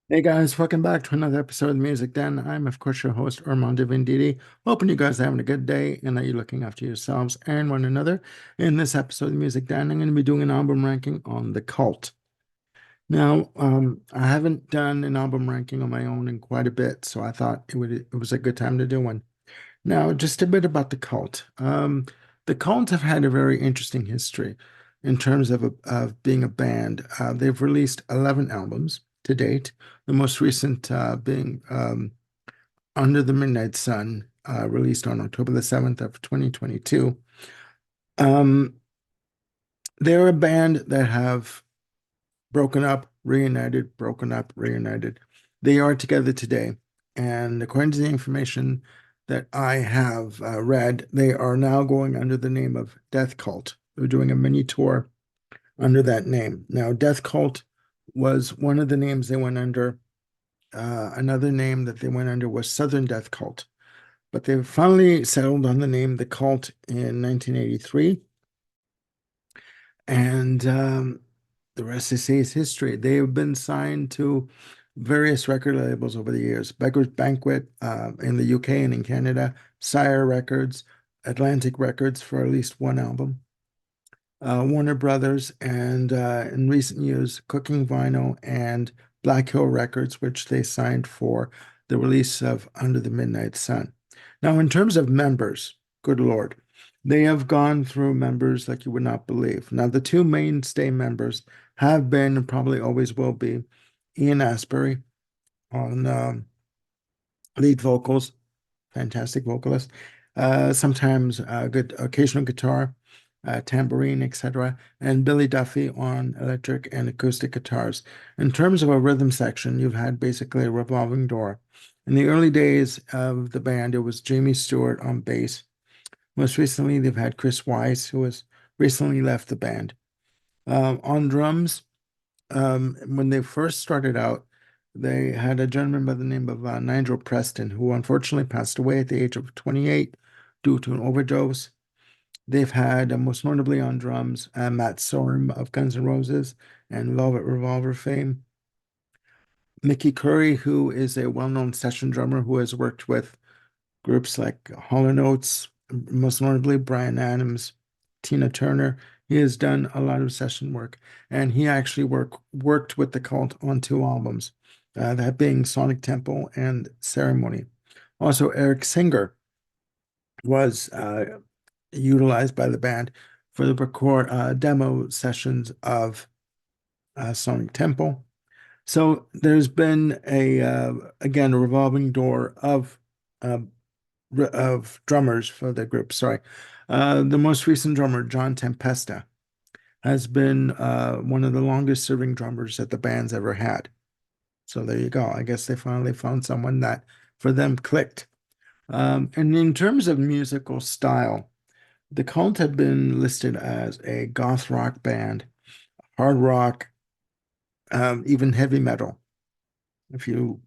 Hey guys, welcome back to another episode of Music Den. I'm, of course, your host, Armando Venditti. Hoping you guys are having a good day and that you're looking after yourselves and one another. In this episode of Music Den, I'm going to be doing an album ranking on The Cult. Now, I haven't done an album ranking on my own in quite a bit, so I thought it was a good time to do one. Now, just a bit about The Cult. The Cult have had a very interesting history in terms of being a band. They've released 11 albums to date, the most recent being Under the Midnight Sun, released on October the 7th of 2022. Um, they're a band that have broken up, reunited, broken up, reunited. They are together today. And according to the information that I have read, they are now going under the name of Death Cult. They're doing a mini tour under that name. Now, Death Cult was one of the names they went under. Another name that they went under was Southern Death Cult. But they finally settled on the name The Cult in 1983. And the rest is history. They have been signed to various record labels over the years. Beggars Banquet in the UK and in Canada, Sire Records, Atlantic Records for at least one album, Warner Brothers, and in recent years, Cooking Vinyl and Black Hill Records, which they signed for the release of Under the Midnight Sun. Now, in terms of members, good Lord, they have gone through members like you would not believe. Now, the two mainstay members have been and probably always will be Ian Astbury on lead vocals, fantastic vocalist. Sometimes good occasional guitar, tambourine, etc. And Billy Duffy on electric and acoustic guitars. In terms of a rhythm section, you've had basically a revolving door. In the early days of the band, it was Jamie Stewart on bass. Most recently, they've had Chris Weiss, who has recently left the band. On drums, when they first started out, they had a gentleman by the name of Nigel Preston, who unfortunately passed away at the age of 28 due to an overdose. They've had, most notably on drums, Matt Sorum of Guns N' Roses and Velvet Revolver fame. Mickey Curry, who is a well-known session drummer who has worked with groups like Hall & Oates, most notably Bryan Adams, Tina Turner. He has done a lot of session work, and he actually worked with the Cult on two albums, that being Sonic Temple and Ceremony. Also, Eric Singer was utilized by the band for the record demo sessions of Sonic Temple. So there's been a again a revolving door uh, of drummers for the group. Sorry. The most recent drummer, John Tempesta, has been one of the longest serving drummers that the band's ever had. So there you go. I guess they finally found someone that for them clicked. And in terms of musical style, the Cult have been listed as a goth rock band, hard rock, even heavy metal, if you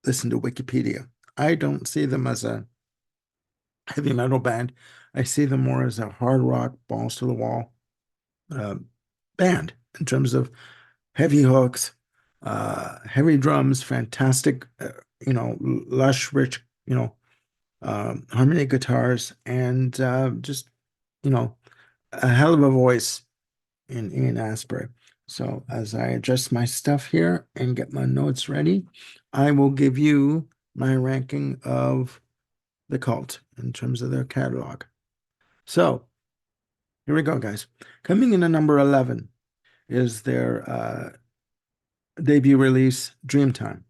listen to Wikipedia. I don't see them as a heavy metal band. I see them more as a hard rock, balls to the wall uh, band in terms of heavy hooks, heavy drums, fantastic, lush, rich, harmony guitars, and just, you know, a hell of a voice in Ian Asbury. So as I adjust my stuff here and get my notes ready, I will give you my ranking of the Cult in terms of their catalog. So here we go, guys. Coming in at number 11 is their debut release, Dreamtime.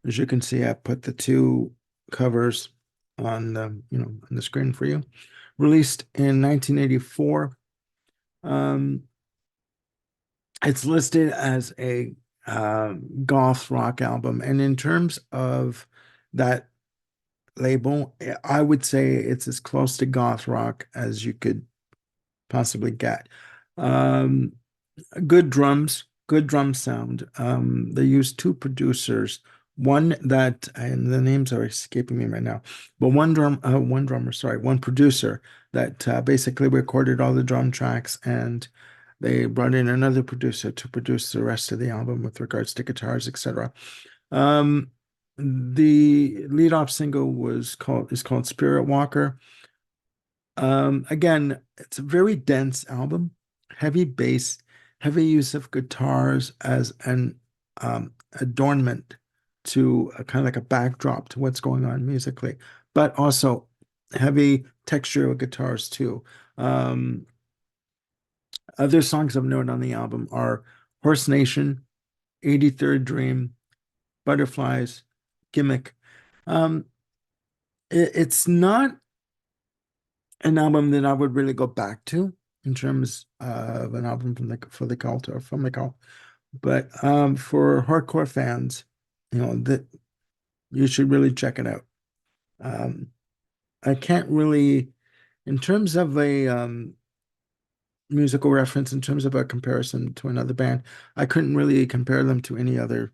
As you can see, I put the two covers on on the screen for you. Released in 1984. Um, it's listed as a goth rock album, and in terms of that label, I would say it's as close to goth rock as you could possibly get. Good drums, good drum sound. They used two producers, One that, and the names are escaping me right now, but one drummer, sorry, one producer that basically recorded all the drum tracks, and they brought in another producer to produce the rest of the album with regards to guitars, etc. Um, the lead off single is called Spirit Walker. Again, it's a very dense album, heavy bass, heavy use of guitars as an adornment to a kind of like a backdrop to what's going on musically, but also heavy texture of guitars too. Um, Other songs of note on the album are Horse Nation, 83rd Dream, Butterflies, Gimmick. Um, it's not an album that I would really go back to in terms of an album from for the cult or from the cult. But for hardcore fans, that you should really check it out. Um, I can't really, in terms of a musical reference, in terms of a comparison to another band, I couldn't really compare them to any other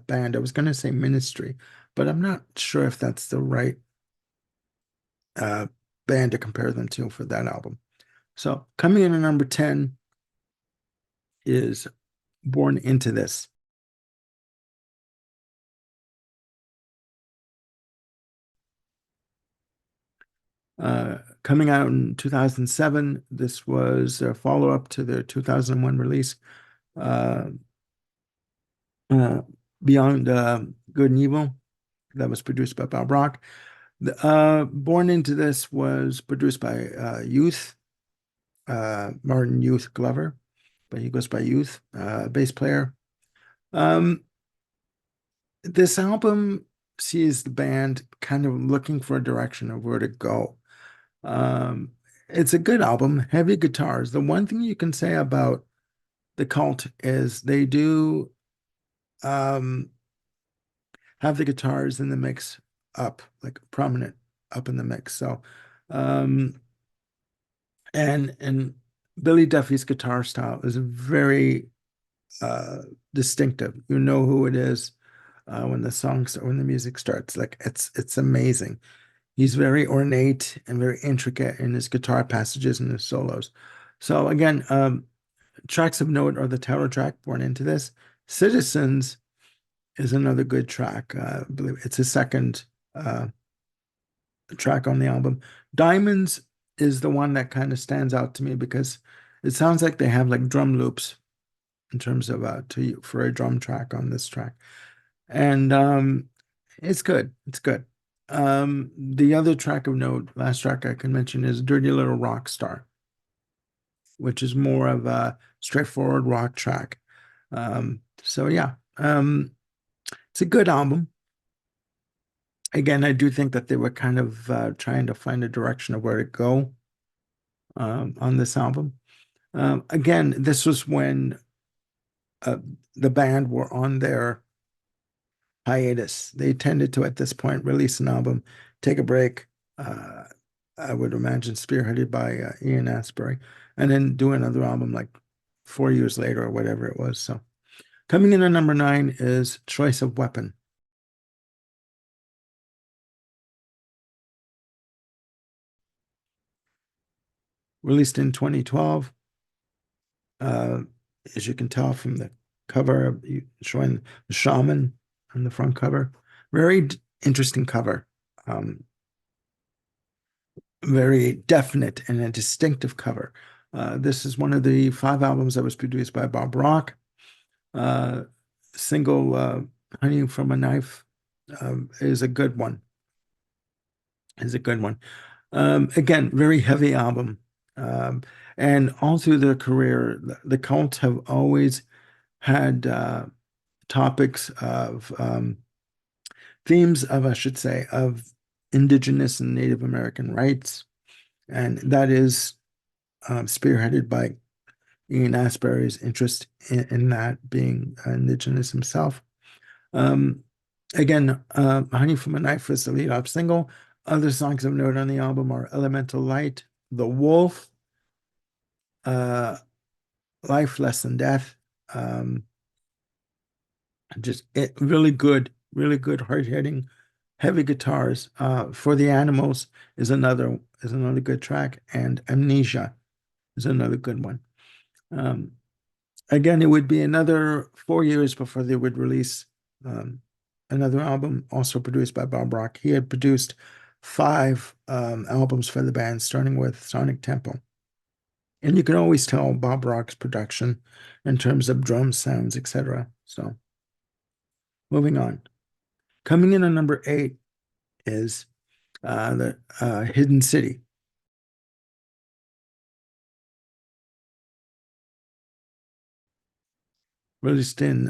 band. I was going to say Ministry, but I'm not sure if that's the right uh, band to compare them to for that album. So coming in at number 10 is Born Into This. Coming out in 2007, this was a follow-up to their 2001 release, uh, uh, Beyond Good and Evil, that was produced by Bob Rock. Born Into This was produced by Martin Youth Glover, but he goes by Youth, bass player. Um, this album sees the band kind of looking for a direction of where to go. Um, it's a good album, heavy guitars. The one thing you can say about the Cult is they do um, have the guitars in the mix up, like prominent up in the mix. So, um, and Billy Duffy's guitar style is very uh, distinctive. You know who it is when the music starts. Like it's amazing. He's very ornate and very intricate in his guitar passages and his solos. So again, tracks of note are the title track, Born Into This. Citizens is another good track. I believe it's his second track on the album. Diamonds is the one that kind of stands out to me because it sounds like they have like drum loops in terms of for a drum track on this track. And it's good. It's good. The other track of note, last track I can mention is Dirty Little Rock Star, which is more of a straightforward rock track. So yeah, it's a good album. Again, I do think that they were kind of trying to find a direction of where to go on this album. Again, this was when uh, the band were on their hiatus. They tended to, at this point, release an album, take a break. Uh, I would imagine spearheaded by Ian Astbury, and then do another album like 4 years later or whatever it was. So coming in at number 9 is Choice of Weapon. Released in 2012. Uh, as you can tell from the cover, showing the shaman on the front cover. Very interesting cover. Very definite and a distinctive cover. This is one of the 5 albums that was produced by Bob Rock. Uh, Single Honey from a Knife is a good one. Is a good one. Again, very heavy album. Um, and all through their career, the Cults have always had topics of themes of, I should say, of Indigenous and Native American rights. And that is spearheaded by Ian Astbury's interest in that, being Indigenous himself. Um, Again, Honey from a Knife was the lead-off single. Other songs of note on the album are Elemental Light, The Wolf, uh, Life Less Than Death, um, Just really good, hard-hitting, heavy guitars. For the Animals is another good track, and Amnesia is another good one. Um, Again, it would be another 4 years before they would release um, another album, also produced by Bob Rock. He had produced five albums for the band, starting with Sonic Tempo. And you can always tell Bob Rock's production in terms of drum sounds, etc. So, moving on. Coming in at number 8 is the Hidden City, released in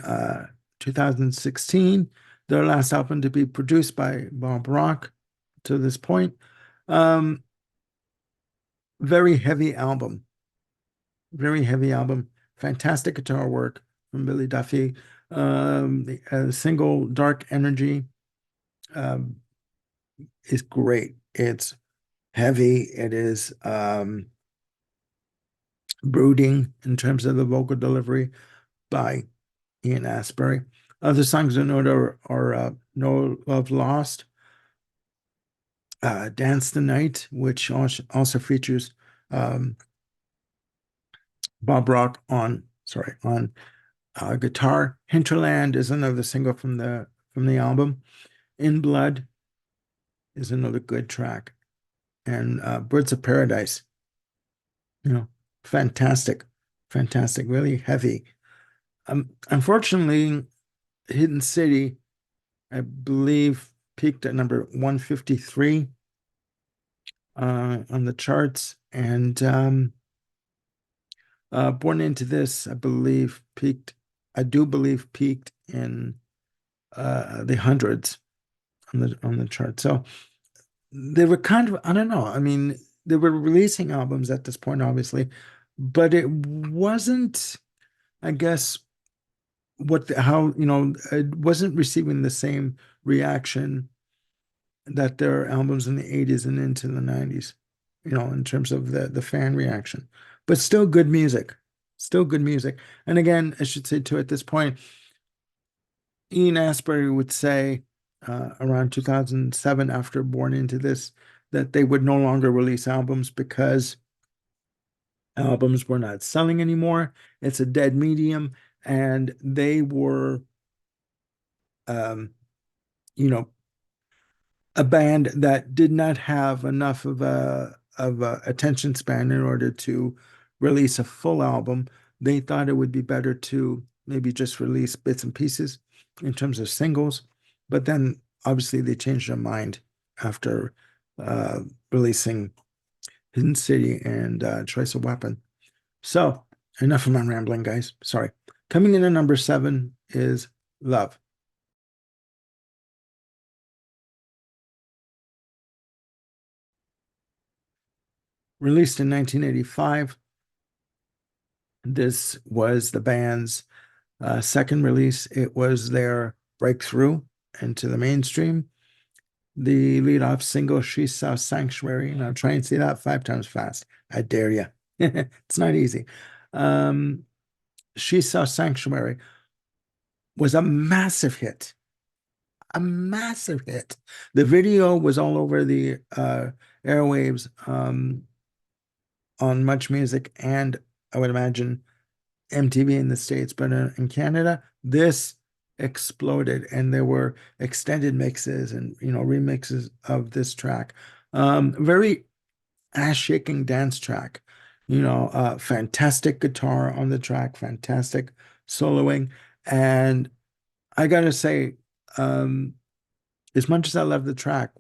2016. Their last album to be produced by Bob Rock to this point. Um, Very heavy album, very heavy album. Fantastic guitar work from Billy Duffy. The single Dark Energy um, is great. It's heavy. It is brooding in terms of the vocal delivery by Ian Astbury. Other songs to note are No Love Lost, Dance the Night, which also features um, Bob Rock on guitar. Hinterland is another single from the album. In Blood is another good track, and Birds of Paradise, you know, fantastic, fantastic, really heavy. Unfortunately, Hidden City, I believe, peaked at number 153 on the charts, and Born Into This, I do believe peaked in the hundreds on the chart. So they were kind of, I don't know. I mean, they were releasing albums at this point, obviously, but it wasn't, I guess, how, it wasn't receiving the same reaction that their albums in the 80s and into the 90s, in terms of the fan reaction. But still good music. Still good music. And again, I should say too, at this point, Ian Astbury would say around 2007, after Born Into This, that they would no longer release albums because albums were not selling anymore. It's a dead medium, and they were, um, you know, a band that did not have enough of a attention span in order to release a full album. They thought it would be better to maybe just release bits and pieces in terms of singles, but then obviously they changed their mind after uh, releasing Hidden City and Choice of Weapon. So enough of my rambling, guys. Sorry. Coming in at number 7 is Love. Released in 1985, this was the band's second release. It was their breakthrough into the mainstream. The lead-off single, She Saw Sanctuary. Now try and say that 5 times fast. I dare you. It's not easy. Um, She Saw Sanctuary was a massive hit. A massive hit. The video was all over the airwaves on Much Music, and I would imagine MTV in the States, but in Canada, this exploded, and there were extended mixes and remixes of this track. Very ass-shaking dance track. Fantastic guitar on the track, fantastic soloing, and I gotta say, um, as much as I love the track,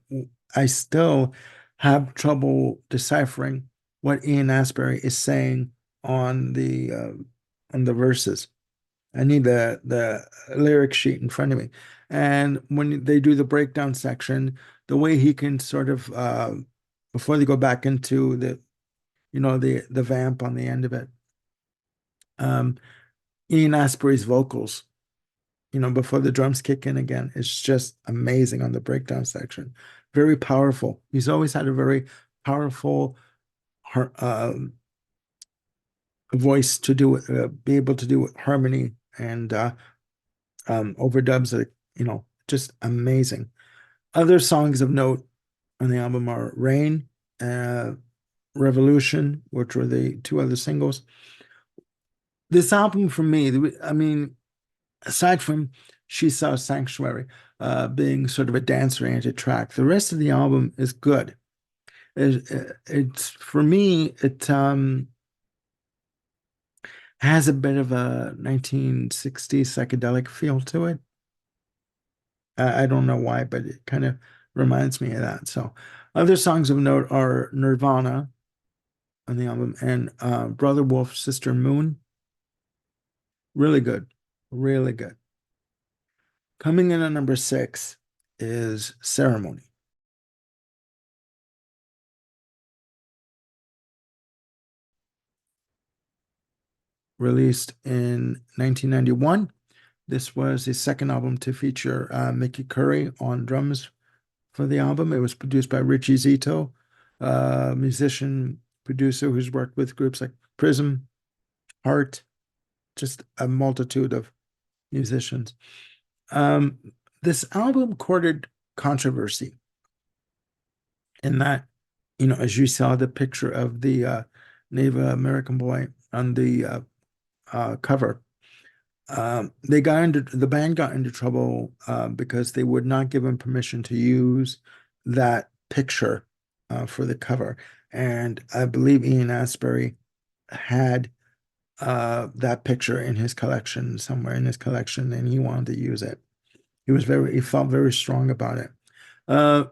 I still have trouble deciphering what Ian Astbury is saying on the verses. I need the lyric sheet in front of me. And when they do the breakdown section, the way he can sort of before they go back into the vamp on the end of it, um, Ian Astbury's vocals, before the drums kick in again, it's just amazing on the breakdown section. Very powerful. He's always had a very powerful voice to do it, be able to do with harmony and overdubs that, just amazing. Other songs of note on the album are Rain, uh, Revolution, which were the two other singles. This album for me, I mean, aside from She Saw Sanctuary, being sort of a dance-oriented track, the rest of the album is good. It's for me, it has a bit of a 1960s psychedelic feel to it. I don't know why, but it kind of reminds me of that. So, other songs of note are Nirvana on the album and Brother Wolf, Sister Moon. Really good, really good. Coming in at number six is Ceremony, released in 1991. This was his second album to feature Mickey Curry on drums for the album. It was produced by Richie Zito, a musician producer who's worked with groups like Prism, Heart, just a multitude of musicians. Um, this album courted controversy in that, as you saw the picture of the Native American boy on the cover, the band got into trouble because they would not give him permission to use that picture for the cover. And I believe Ian Astbury had that picture in his collection, somewhere in his collection, and he wanted to use it. He felt very strong about it.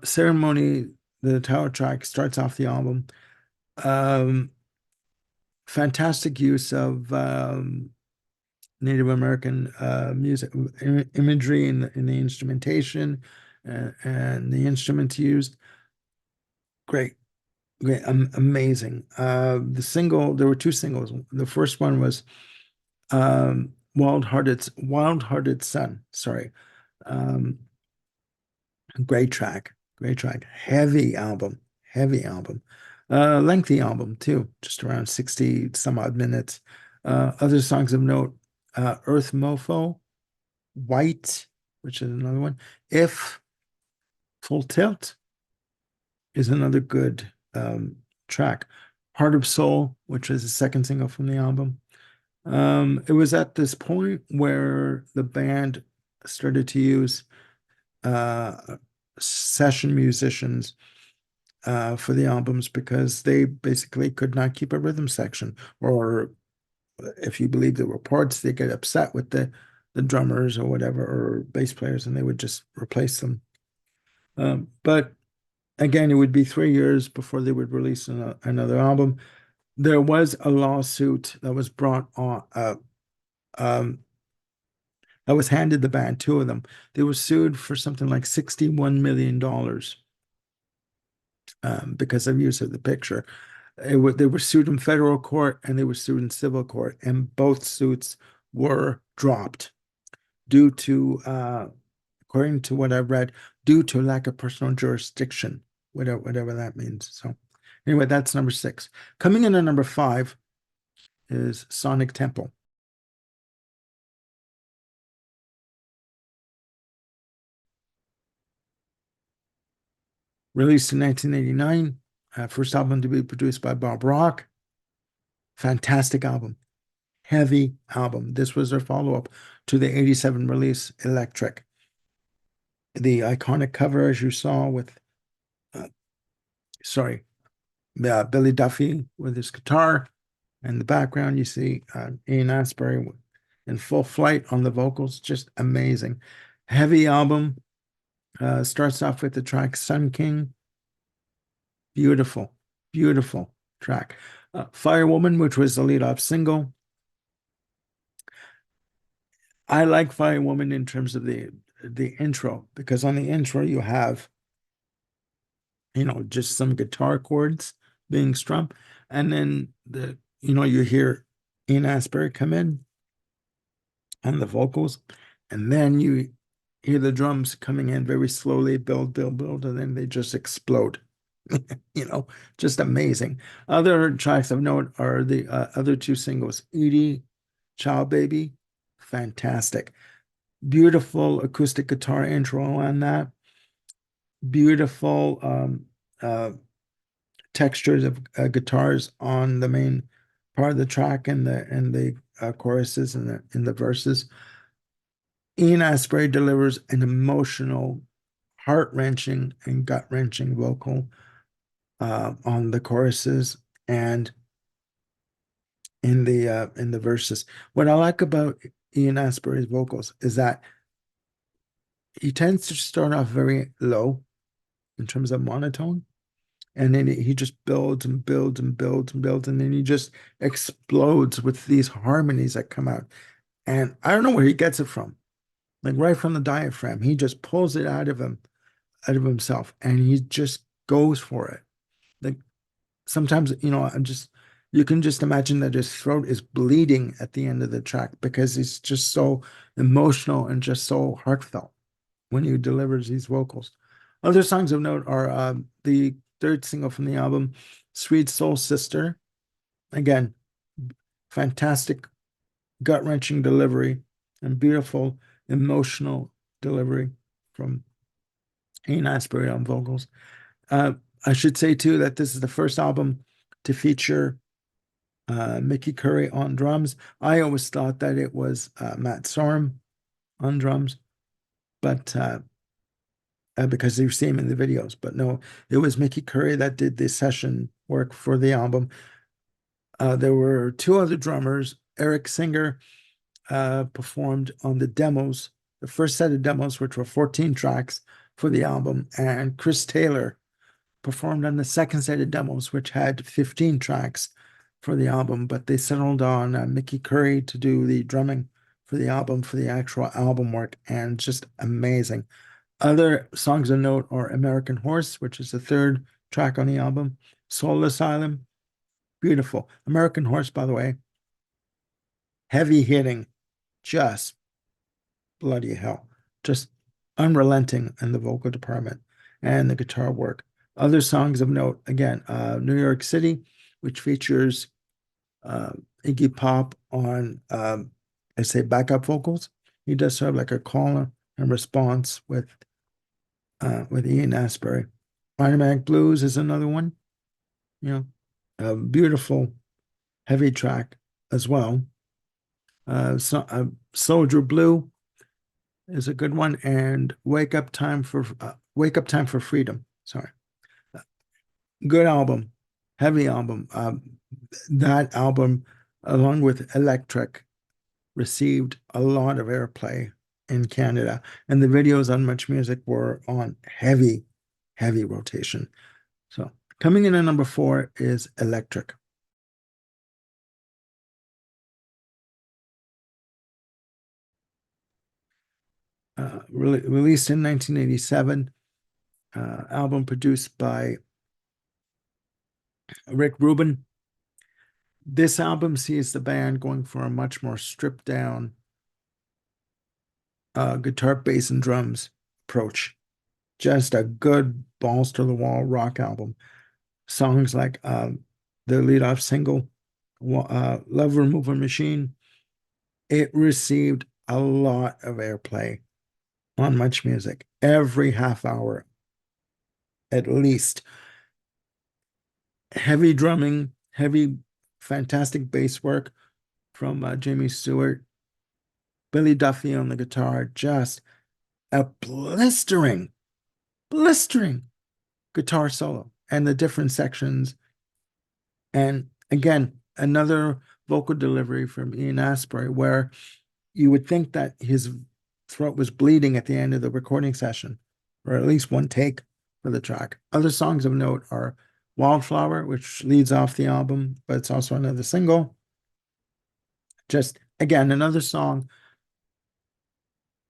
Ceremony, the title track, starts off the album. Um, Fantastic use of Native American music imagery in the instrumentation and the instruments used. Great, great, amazing. There were two singles. The first one was Wild Hearted Son. Sorry. Um, great track. Heavy album. Lengthy album too, just around 60 some odd minutes. Other songs of note, Earth Mofo, White, which is another one. If Full Tilt is another good track. Heart of Soul, which is the second single from the album. It was at this point where the band started to use uh, session musicians for the albums because they basically could not keep a rhythm section, or if you believe the reports, they get upset with the drummers or whatever, or bass players, and they would just replace them. But again, it would be 3 years before they would release another album. There was a lawsuit that was brought on, um, that was handed the band, two of them. They were sued for something like $61 million because of use of the picture. They were sued in federal court and they were sued in civil court, and both suits were dropped due to, according to what I read, due to lack of personal jurisdiction, whatever that means. So anyway, that's number six. Coming in at number five is Sonic Temple. Released in 1989, first album to be produced by Bob Rock. Fantastic album. Heavy album. This was their follow-up to the 87 release Electric. The iconic cover, as you saw, with uh, sorry, Billy Duffy with his guitar. In the background, you see Ian Astbury in full flight on the vocals. Just amazing. Heavy album. Starts off with the track Sun King. Beautiful, beautiful track. Firewoman, which was the lead off single. I like Firewoman in terms of the intro, because on the intro you have, just some guitar chords being strummed, and then you hear Ian Astbury come in on the vocals, and then you hear the drums coming in very slowly, build, build, build, and then they just explode. You know, just amazing. Other tracks of note are the other two singles, Edie, Child Baby, fantastic. Beautiful acoustic guitar intro on that. Beautiful textures of guitars on the main part of the track and the choruses and the verses. Ian Astbury delivers an emotional, heart-wrenching and gut-wrenching vocal on the choruses and in the verses. What I like about Ian Astbury's vocals is that he tends to start off very low in terms of monotone, and then he just builds and builds and builds and builds, and then he just explodes with these harmonies that come out. And I don't know where he gets it from. Like right from the diaphragm, he just pulls it out of him, out of himself, and he just goes for it. Like sometimes, I'm just you can just imagine that his throat is bleeding at the end of the track because he's just so emotional and just so heartfelt when he delivers these vocals. Other songs of note are the third single from the album, Sweet Soul Sister. Again, fantastic, gut-wrenching delivery and beautiful, emotional delivery from Ian Astbury on vocals. Uh, I should say too that this is the first album to feature Mickey Curry on drums. I always thought that it was Matt Sorum on drums, but because you see him in the videos. But no, it was Mickey Curry that did the session work for the album. There were two other drummers. Eric Singer performed on the demos, the first set of demos, which were 14 tracks for the album, and Chris Taylor performed on the second set of demos, which had 15 tracks for the album. But they settled on Mickey Curry to do the drumming for the album, for the actual album work, and just amazing. Other songs of note are American Horse, which is the third track on the album, Soul Asylum, beautiful. American Horse, by the way, heavy hitting, just bloody hell, just unrelenting in the vocal department and the guitar work. Other songs of note, again, New York City, which features Iggy Pop on, I say, backup vocals. He does sort of like a call and response with Ian Astbury. Automatic Blues is another one, you know, a beautiful, heavy track as well. Soldier Blue is a good one, and Wake Up Time for Freedom. Sorry, good album, heavy album. That album, along with Electric, received a lot of airplay in Canada, and the videos on Much Music were on heavy, heavy rotation. So coming in at number 4 is Electric. Released in 1987, album produced by Rick Rubin. This album sees the band going for a much more stripped down guitar, bass, and drums approach. Just a good balls to the wall rock album. Songs like the lead-off single, Love Remover Machine, it received a lot of airplay on Much Music, every half hour at least. Heavy drumming, heavy, fantastic bass work from Jamie Stewart, Billy Duffy on the guitar, just a blistering guitar solo and the different sections. And again, another vocal delivery from Ian Astbury where you would think that his throat was bleeding at the end of the recording session, or at least one take for the track. Other songs of note are Wildflower, which leads off the album, but it's also another single. Just again, another song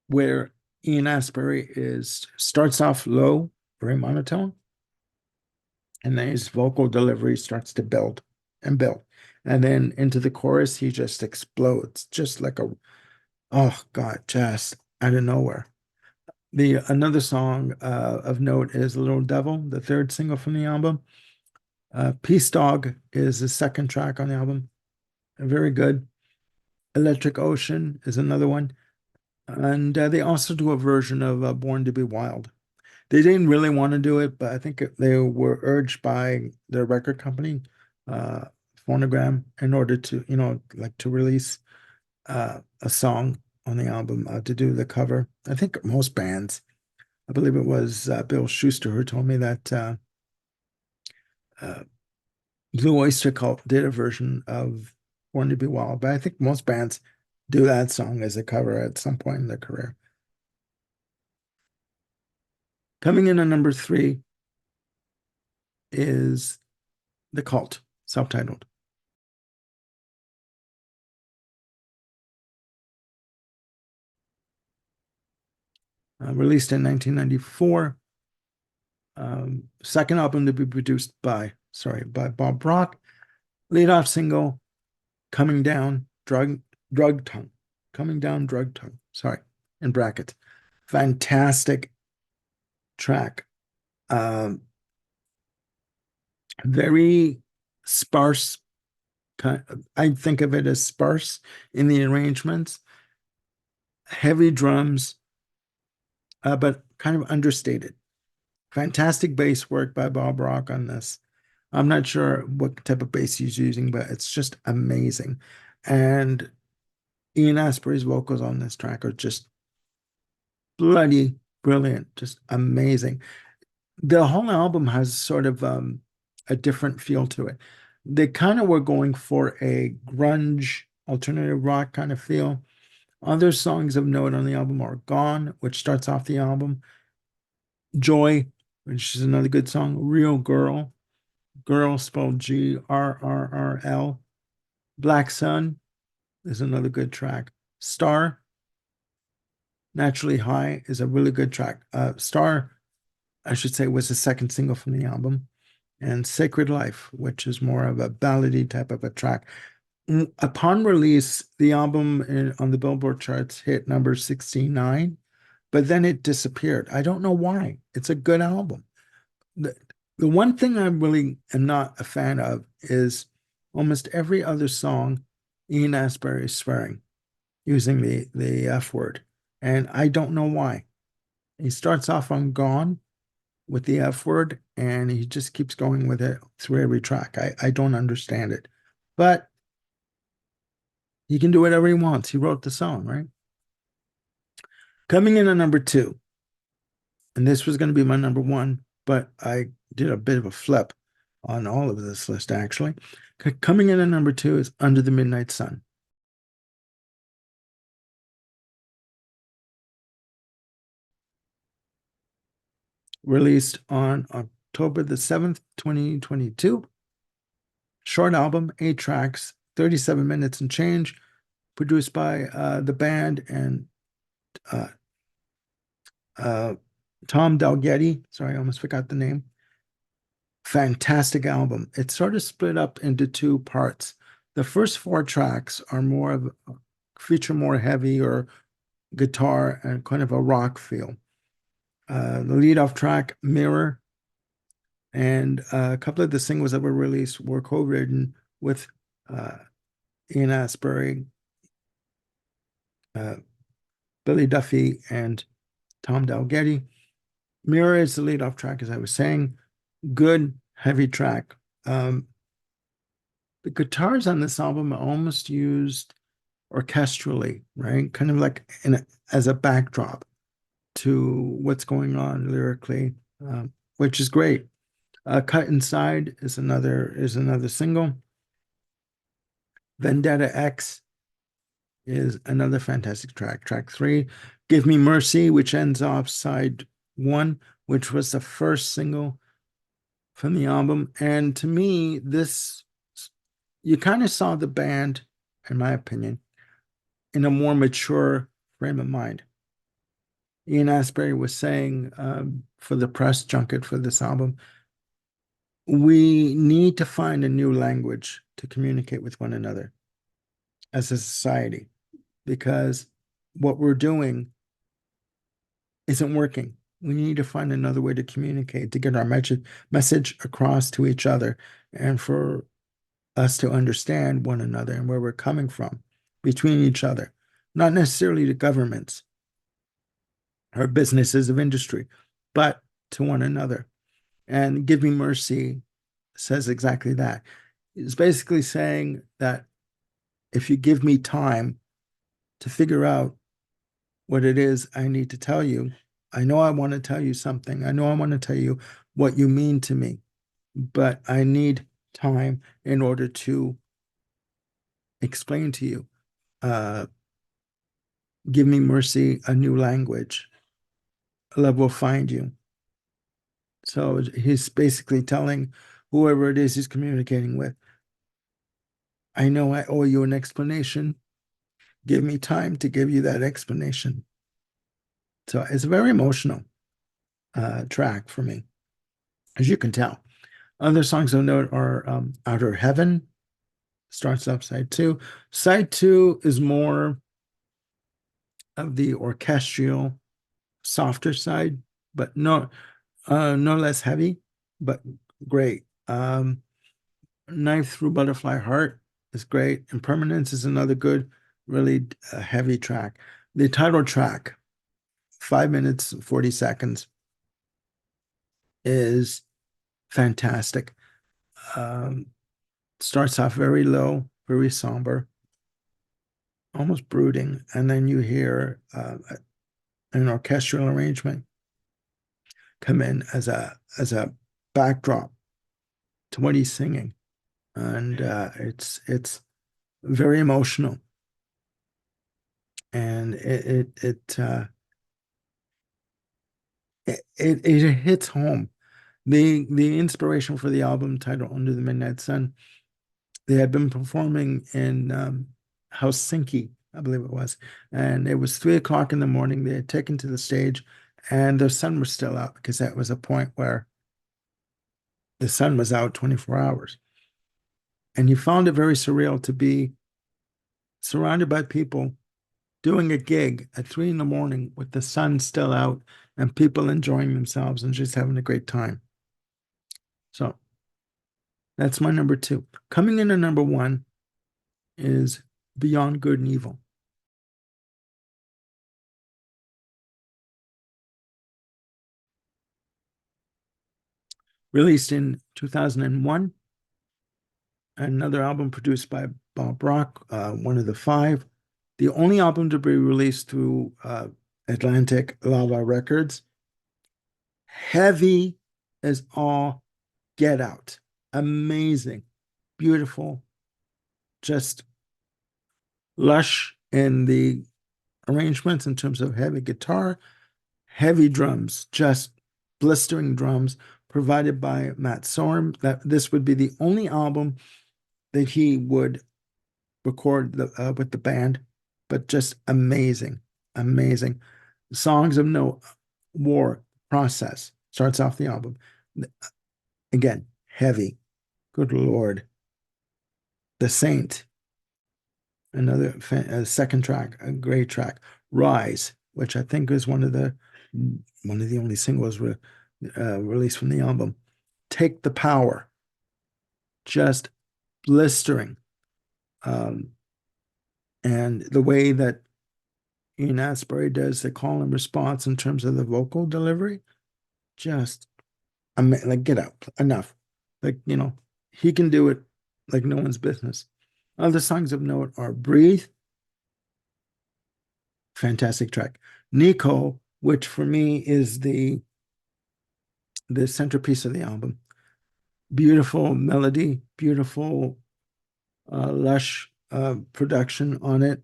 where Ian Astbury starts off low, very monotone, and then his vocal delivery starts to build and build. And then into the chorus, he just explodes, just like oh God, just out of nowhere. Another song of note is Little Devil, the third single from the album. Peace Dog is the second track on the album. Very good. Electric Ocean is another one. And they also do a version of Born to Be Wild. They didn't really want to do it, but I think they were urged by their record company, uh, Phonogram, in order to, like to release a song on the album to do the cover. I think most bands, I believe it was Bill Schuster who told me that uh, Blue Oyster Cult did a version of Born to Be Wild, but I think most bands do that song as a cover at some point in their career. Coming in at number three is The Cult, self-titled. Released in 1994. Second album to be produced by Bob Rock. Lead off single, Coming Down, Drug Tongue. Coming Down, Drug Tongue. Sorry, in brackets. Fantastic track. Um, very sparse. I think of it as sparse in the arrangements, heavy drums, but kind of understated. Fantastic bass work by Bob Rock on this. I'm not sure what type of bass he's using, but it's just amazing. And Ian Astbury's vocals on this track are just bloody brilliant, just amazing. The whole album has sort of a different feel to it. They kind of were going for a grunge alternative rock kind of feel. Other songs of note on the album are Gone, which starts off the album, Joy, which is another good song, Real Girl, Girl spelled Grrrl, Black Sun is another good track. Star, Naturally High is a really good track. Star, I should say, was the second single from the album. And Sacred Life, which is more of a ballady type of a track. Upon release, the album on the Billboard charts hit number 69, but then it disappeared. I don't know why. It's a good album. The, the one thing I really am not a fan of is almost every other song, Ian Astbury is swearing using the F word. And I don't know why. He starts off on Gone with the F word, and he just keeps going with it through every track. I don't understand it. But he can do whatever he wants. He wrote the song, right? Coming in at number two, and this was going to be my number one, but I did a bit of a flip on all of this list, actually. Coming in at number two is Under the Midnight Sun. Released on October the 7th, 2022. Short album, 8 tracks, 37 minutes and change, produced by the band and uh, Tom Dalgetty. Sorry, I almost forgot the name. Fantastic album. It's sort of split up into two parts. The first 4 tracks are more of feature more heavy or guitar and kind of a rock feel. The lead off track, Mirror, and a couple of the singles that were released were co-written with uh, Ian Astbury, uh, Billy Duffy, and Tom Dalgetty. Mirror is the lead off track, as I was saying. Good, heavy track. The guitars on this album are almost used orchestrally, right? Kind of like as a backdrop to what's going on lyrically, which is great. Cut Inside is another single. Vendetta X is another fantastic track. Track 3, Give Me Mercy, which ends off side 1, which was the first single from the album. And to me, this, you kind of saw the band, in my opinion, in a more mature frame of mind. Ian Astbury was saying for the press junket for this album, we need to find a new language to communicate with one another as a society, because what we're doing isn't working. We need to find another way to communicate, to get our message across to each other, and for us to understand one another and where we're coming from between each other, not necessarily the governments, our businesses of industry, but to one another. And Give Me Mercy says exactly that. It's basically saying that if you give me time to figure out what it is I need to tell you, I know I want to tell you something. I know I want to tell you what you mean to me, but I need time in order to explain to you. Uh, Give me mercy, a new language. Love will find you. So he's basically telling whoever it is he's communicating with, I know I owe you an explanation. Give me time to give you that explanation. So it's a very emotional track for me, as you can tell. Other songs of note are Outer Heaven, starts off side two. Side two is more of the orchestral, softer side, but no less heavy, but great. Knife Through Butterfly Heart is great. Impermanence is another good, really heavy track. The title track, 5 minutes, 40 seconds, is fantastic. Um, Starts off very low, very somber, almost brooding, and then you hear an orchestral arrangement come in as a backdrop to what he's singing, and it's very emotional, and it hits home. The inspiration for the album title Under the Midnight Sun, they had been performing in Helsinki, I believe it was, and it was 3 o'clock in the morning. They had taken to the stage, and the sun was still out because that was a point where the sun was out 24 hours. And he found it very surreal to be surrounded by people doing a gig at 3 in the morning with the sun still out and people enjoying themselves and just having a great time. So that's my number two. Coming in at number one is Beyond Good and Evil. Released in 2001, another album produced by Bob Rock, one of the five. The only album to be released through Atlantic Lava Records. Heavy as all get out. Amazing, beautiful, just lush in the arrangements in terms of heavy guitar, heavy drums, just blistering drums provided by Matt Sorum. That this would be the only album that he would record with the band, but just amazing, amazing. Songs of Note, War, Process starts off the album. Again, heavy. Good Lord. The Saint, another second track, a great track. Rise, which I think is one of the only singles released from the album. Take the Power, just blistering. Um, and the way that Ian Astbury does the call and response in terms of the vocal delivery, just like get up, enough. Like, he can do it like no one's business. Other songs of note are Breathe, fantastic track. Nico, which for me is the centerpiece of the album. Beautiful melody, beautiful lush production on it.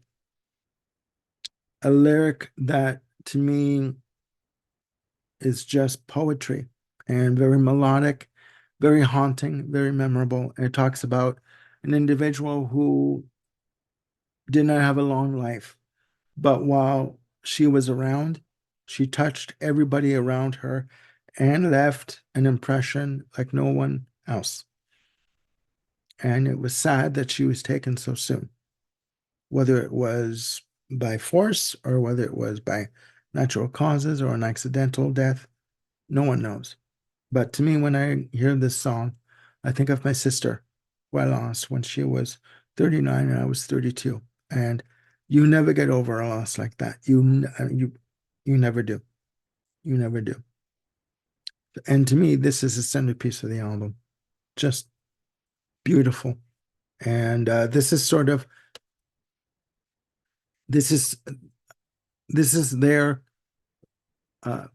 A lyric that to me is just poetry and very melodic, very haunting, very memorable. And it talks about an individual who did not have a long life, but while she was around, she touched everybody around her and left an impression like no one else. And it was sad that she was taken so soon, whether it was by force or whether it was by natural causes or an accidental death. No one knows. But to me, when I hear this song, I think of my sister, who I lost when she was 39 and I was 32. And you never get over a loss like that. You never do. You never do. And to me, this is the centerpiece of the album. Just beautiful. And this is this is their uh,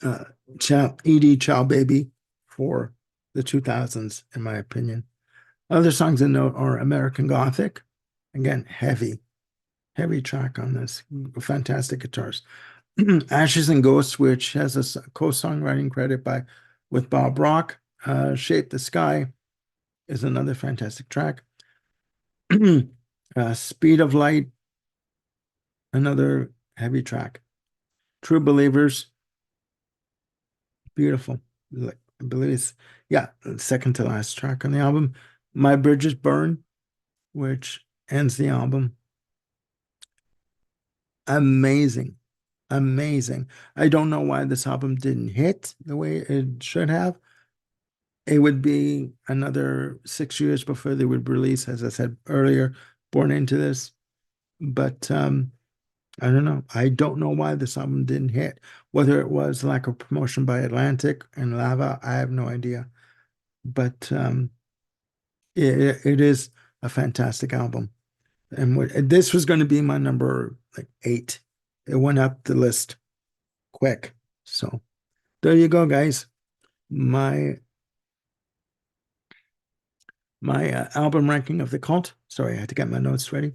uh, Edie Chow Baby for the 2000s, in my opinion. Other songs in note are American Gothic. Again, heavy track on this. Fantastic guitars. Ashes and Ghosts, which has a co-songwriting credit by with Bob Rock. Shape the Sky is another fantastic track. Speed of Light, another heavy track. True Believers, beautiful. Like, I believe it's, yeah, second to last track on the album. My Bridges Burn, which ends the album. Amazing. Amazing. I don't know why this album didn't hit the way it should have. It would be another 6 years before they would release, as I said earlier, Born Into This. But I don't know. I don't know why this album didn't hit. Whether it was lack of promotion by Atlantic and Lava, I have no idea. But it is a fantastic album. And this was going to be my number like 8. It went up the list quick. So there you go, guys. My album ranking of The Cult. Sorry, I had to get my notes ready.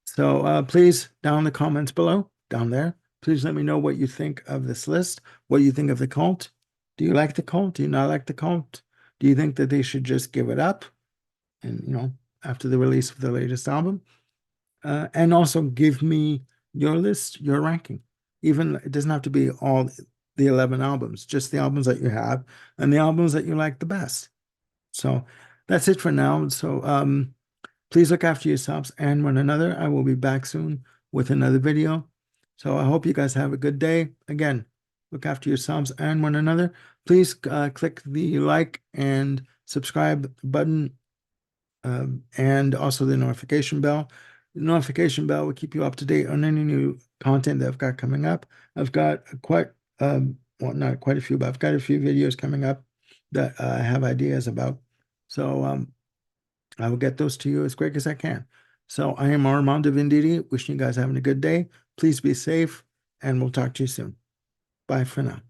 So please, down in the comments below, down there, please let me know what you think of this list, what you think of The Cult. Do you like The Cult? Do you not like The Cult? Do you think that they should just give it up and, after the release of the latest album? And also give me your list, your ranking. Even it doesn't have to be all the 11 albums, just the albums that you have and the albums that you like the best. So that's it for now. So please look after yourselves and one another. I will be back soon with another video. So I hope you guys have a good day. Again, look after yourselves and one another. Please click the like and subscribe button and also the notification bell. The notification bell will keep you up to date on any new content that I've got coming up. I've got well, not quite a few, but I've got a few videos coming up that I have ideas about. So I will get those to you as quick as I can. So I am Armando Venditti, wishing you guys having a good day. Please be safe, and we'll talk to you soon. Bye for now.